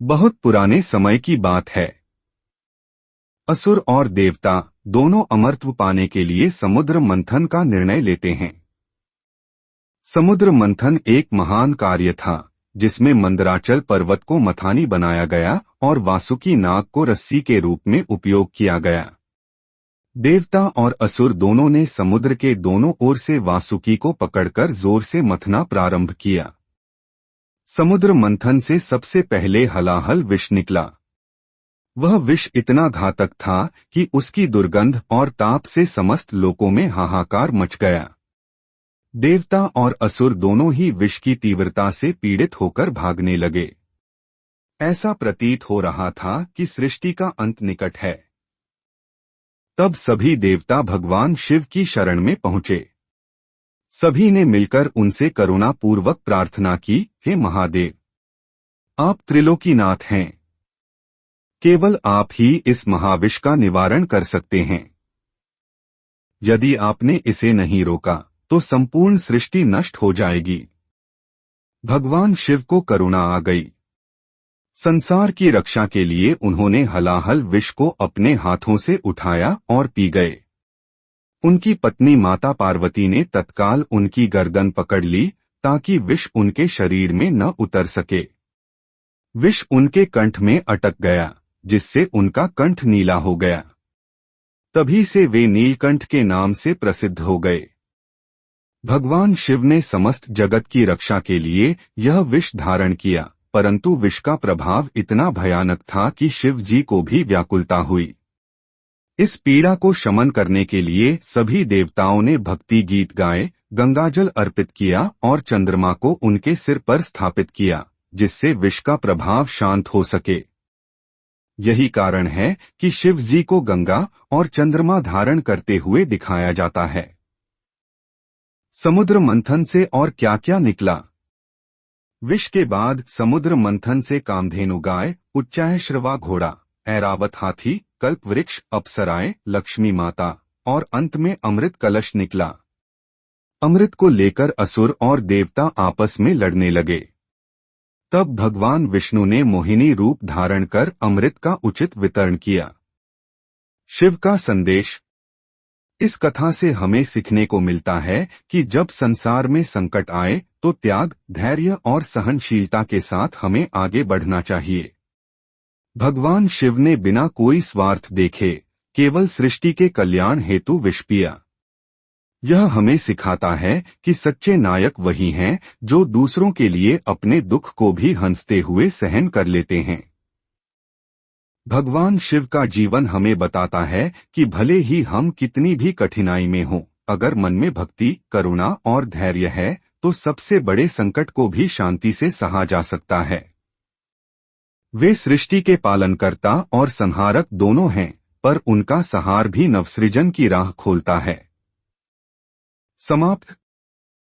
बहुत पुराने समय की बात है। असुर और देवता दोनों अमरत्व पाने के लिए समुद्र मंथन का निर्णय लेते हैं। समुद्र मंथन एक महान कार्य था जिसमें मंदराचल पर्वत को मथानी बनाया गया और वासुकी नाग को रस्सी के रूप में उपयोग किया गया। देवता और असुर दोनों ने समुद्र के दोनों ओर से वासुकी को पकड़कर जोर से मथना प्रारंभ किया। समुद्र मंथन से सबसे पहले हलाहल विष निकला। वह विष इतना घातक था कि उसकी दुर्गंध और ताप से समस्त लोकों में हाहाकार मच गया। देवता और असुर दोनों ही विष की तीव्रता से पीड़ित होकर भागने लगे। ऐसा प्रतीत हो रहा था कि सृष्टि का अंत निकट है। तब सभी देवता भगवान शिव की शरण में पहुंचे। सभी ने मिलकर उनसे करुणापूर्वक प्रार्थना की, हे महादेव, आप त्रिलोकीनाथ हैं। केवल आप ही इस महाविष का निवारण कर सकते हैं। यदि आपने इसे नहीं रोका तो संपूर्ण सृष्टि नष्ट हो जाएगी। भगवान शिव को करुणा आ गई। संसार की रक्षा के लिए उन्होंने हलाहल विष को अपने हाथों से उठाया और पी गए। उनकी पत्नी माता पार्वती ने तत्काल उनकी गर्दन पकड़ ली ताकि विष उनके शरीर में न उतर सके। विष उनके कंठ में अटक गया जिससे उनका कंठ नीला हो गया। तभी से वे नीलकंठ के नाम से प्रसिद्ध हो गए। भगवान शिव ने समस्त जगत की रक्षा के लिए यह विष धारण किया, परंतु विष का प्रभाव इतना भयानक था कि शिव जी को भी व्याकुलता हुई। इस पीड़ा को शमन करने के लिए सभी देवताओं ने भक्ति गीत गाए, गंगाजल अर्पित किया और चंद्रमा को उनके सिर पर स्थापित किया जिससे विष का प्रभाव शांत हो सके। यही कारण है कि शिव जी को गंगा और चंद्रमा धारण करते हुए दिखाया जाता है। समुद्र मंथन से और क्या क्या निकला। विष के बाद समुद्र मंथन से कामधेनु गाय, उच्चाश्रवा घोड़ा, ऐरावत हाथी, कल्प वृक्ष, अप्सराएं, लक्ष्मी माता और अंत में अमृत कलश निकला। अमृत को लेकर असुर और देवता आपस में लड़ने लगे। तब भगवान विष्णु ने मोहिनी रूप धारण कर अमृत का उचित वितरण किया। शिव का संदेश। इस कथा से हमें सीखने को मिलता है कि जब संसार में संकट आए तो त्याग, धैर्य और सहनशीलता के साथ हमें आगे बढ़ना चाहिए। भगवान शिव ने बिना कोई स्वार्थ देखे केवल सृष्टि के कल्याण हेतु विष पिया। यह हमें सिखाता है कि सच्चे नायक वही हैं जो दूसरों के लिए अपने दुख को भी हंसते हुए सहन कर लेते हैं। भगवान शिव का जीवन हमें बताता है कि भले ही हम कितनी भी कठिनाई में हों, अगर मन में भक्ति, करुणा और धैर्य है तो सबसे बड़े संकट को भी शांति से सहा जा सकता है। वे सृष्टि के पालनकर्ता और संहारक दोनों हैं, पर उनका सहार भी नवसृजन की राह खोलता है। समाप्त।